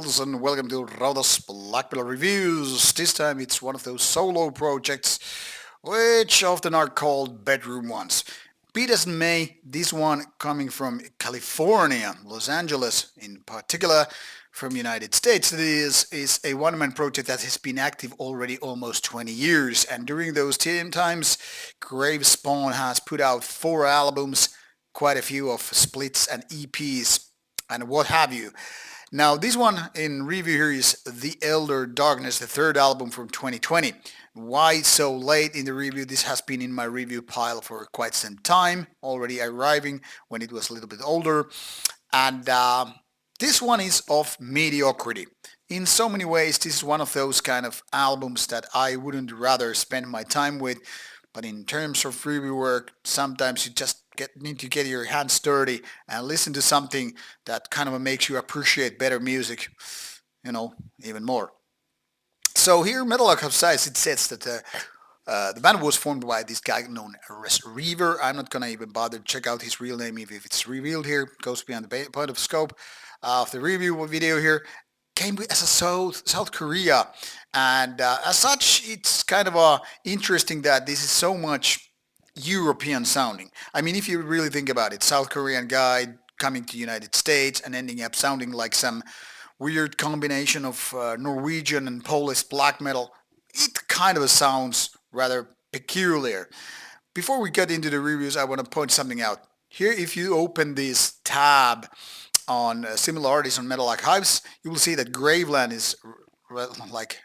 peoples, and welcome to Rauta's Black Metal Reviews. This time it's one of those solo projects, which often are called bedroom ones. Be it as it may, this one coming from California, Los Angeles in particular, from United States. This is a one-man project that has been active already almost 20 years, and during those times, Gravespawn has put out 4 albums, quite a few of splits and EPs, and what have you. Now, this one in review here is The Elder Darkness, the third album from 2020. Why so late in the review? This has been in my review pile for quite some time, already arriving when it was a little bit older. And this one is of mediocrity. In so many ways, this is one of those kind of albums that I wouldn't rather spend my time with. But in terms of review work, sometimes you just need to get your hands dirty and listen to something that kind of makes you appreciate better music, even more. So here, Metal Capsize, it says that the band was formed by this guy known as Reaver. I'm not gonna even bother to check out his real name if it's revealed here. It goes beyond the point of scope of the review video here. Came as a South Korea, and as such, it's kind of interesting that this is so much European sounding. I mean, if you really think about it, South Korean guy coming to United States and ending up sounding like some weird combination of Norwegian and Polish black metal, it kind of sounds rather peculiar. Before we get into the reviews, I want to point something out. Here, if you open this tab on similar artists on Metal Archives, you will see that Graveland is like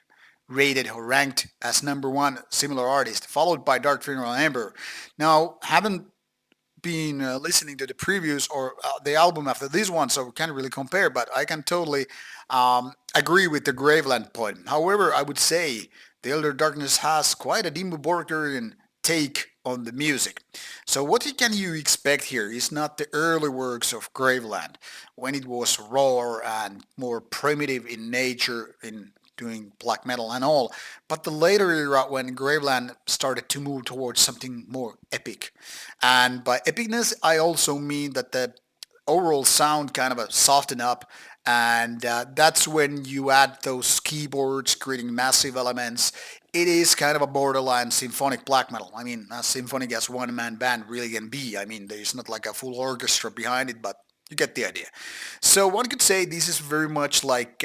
rated or ranked as number one similar artist, followed by Dark Funeral Emperor. Now, haven't been listening to the previews or the album after this one, so we can't really compare, but I can totally agree with the Graveland point. However, I would say The Elder Darkness has quite a Dimmu Borgerian take on the music. So what can you expect here is not the early works of Graveland, when it was raw and more primitive in nature in doing black metal and all, but the later era when Graveland started to move towards something more epic. And by epicness, I also mean that the overall sound kind of soften up, and that's when you add those keyboards creating massive elements. It is kind of a borderline symphonic black metal. I mean, as symphonic as one-man band really can be. I mean, there's not like a full orchestra behind it, but you get the idea. So one could say this is very much like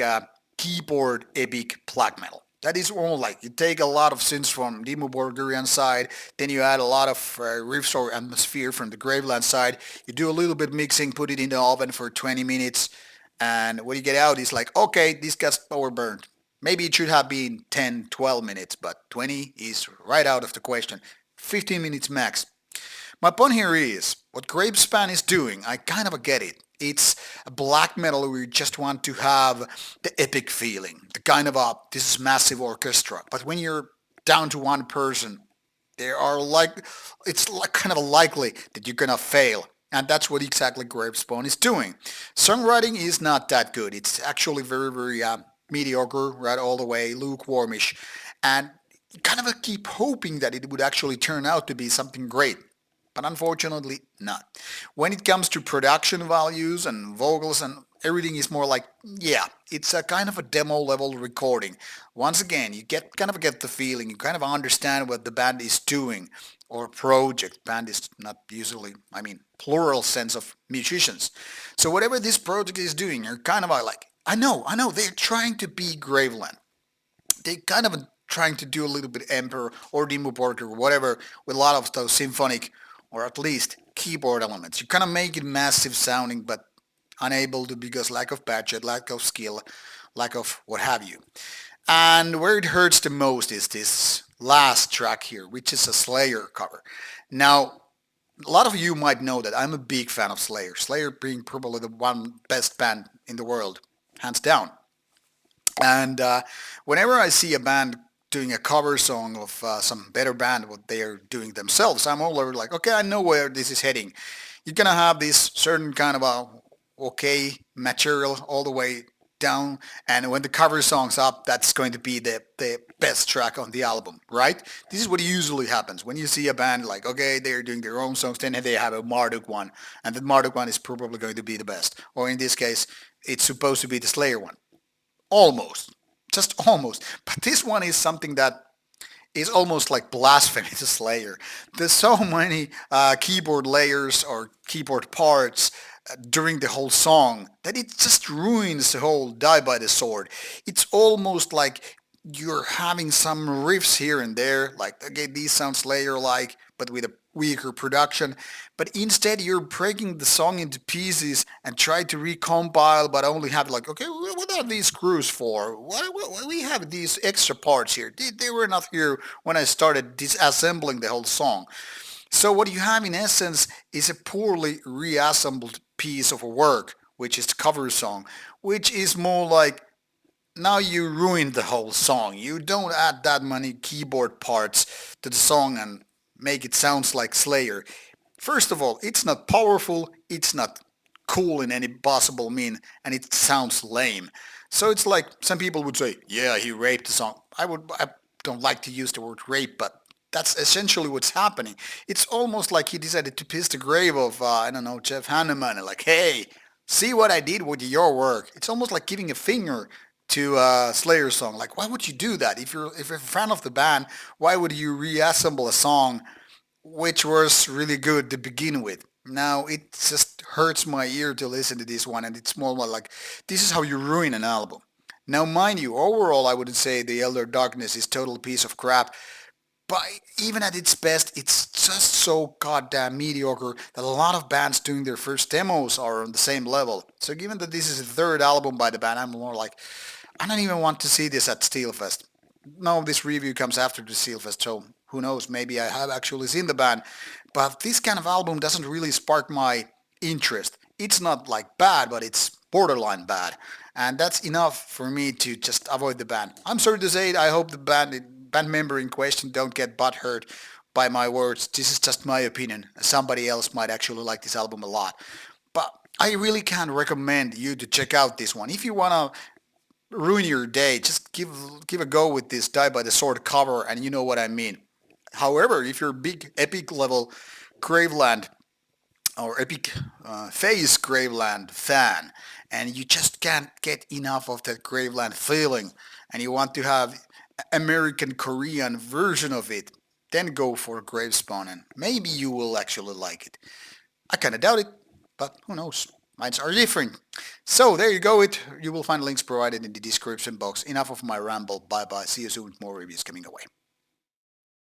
keyboard epic black metal. That is all like you take a lot of synths from Dimmu Borgerian side, then you add a lot of riffs or atmosphere from the Graveland side. You do a little bit mixing, put it in the oven for 20 minutes, and what you get out is like, okay, this gets power burned. Maybe it should have been 10, 12 minutes, but 20 is right out of the question. 15 minutes max. My point here is, what Gravespan is doing, I kind of get it. It's a black metal where you just want to have the epic feeling, the kind of this is massive orchestra. But when you're down to one person, it's like kind of likely that you're gonna fail. And that's what exactly Gravespawn is doing. Songwriting is not that good. It's actually very, very mediocre, right all the way, lukewarmish. And you kind of keep hoping that it would actually turn out to be something great. But unfortunately not. When it comes to production values and vocals and everything is more like, yeah, it's a kind of a demo level recording. Once again, you get the feeling, you kind of understand what the band is doing, or project. Band is not usually, I mean, plural sense of musicians. So whatever this project is doing, you're kind of like, I know, they're trying to be Graveland. They kind of trying to do a little bit Emperor or Dimmu Borgir or whatever with a lot of those symphonic or at least keyboard elements. You kind of make it massive sounding, but unable to because lack of budget, lack of skill, lack of what have you. And where it hurts the most is this last track here, which is a Slayer cover. Now, a lot of you might know that I'm a big fan of Slayer. Slayer being probably the one best band in the world, hands down. And whenever I see a band doing a cover song of some better band, what they are doing themselves, I'm all over like, okay, I know where this is heading. You're gonna have this certain kind of okay material all the way down, and when the cover song's up, that's going to be the best track on the album, right? This is what usually happens when you see a band like, okay, they're doing their own songs, then they have a Marduk one, and the Marduk one is probably going to be the best, or in this case, it's supposed to be the Slayer one. Almost. Just almost. But this one is something that is almost like blasphemy to Slayer. There's so many keyboard layers or keyboard parts during the whole song that it just ruins the whole Die by the Sword. It's almost like you're having some riffs here and there, like okay, these sound Slayer-like, but with a weaker production. But instead, you're breaking the song into pieces and try to recompile, but only have like, okay, what are these screws for? Why we have these extra parts here? They were not here when I started disassembling the whole song. So what you have in essence is a poorly reassembled piece of work, which is the cover song, which is more like now you ruined the whole song. You don't add that many keyboard parts to the song and make it sounds like Slayer. First of all, it's not powerful, it's not cool in any possible mean, and it sounds lame. So it's like some people would say, yeah, he raped the song. I don't like to use the word rape, but that's essentially what's happening. It's almost like he decided to piss the grave of, I don't know, Jeff Hanneman, and like, hey, see what I did with your work. It's almost like giving a finger to a Slayer song. Like, why would you do that? If you're a fan of the band, why would you reassemble a song which was really good to begin with? Now it just hurts my ear to listen to this one, and it's more like this is how you ruin an album. Now, mind you, overall, I wouldn't say The Elder Darkness is total piece of crap, but even at its best, it's just so goddamn mediocre that a lot of bands doing their first demos are on the same level. So given that this is the third album by the band, I'm more like, I don't even want to see this at Steelfest. No, this review comes after the Steelfest, so who knows, maybe I have actually seen the band. But this kind of album doesn't really spark my interest. It's not like bad, but it's borderline bad. And that's enough for me to just avoid the band. I'm sorry to say it, I hope the band member in question don't get butthurt by my words. This is just my opinion. Somebody else might actually like this album a lot. But I really can't recommend you to check out this one. If you want to ruin your day, just give a go with this Die by the Sword cover, and you know what I mean. However, if you're a big epic level Graveland or epic phase Graveland fan, and you just can't get enough of that Graveland feeling, and you want to have American Korean version of it, then go for Gravespawn, and maybe you will actually like it. I kind of doubt it, but who knows? Minds are different. So there you go. You will find links provided in the description box. Enough of my ramble. Bye bye. See you soon with more reviews coming away.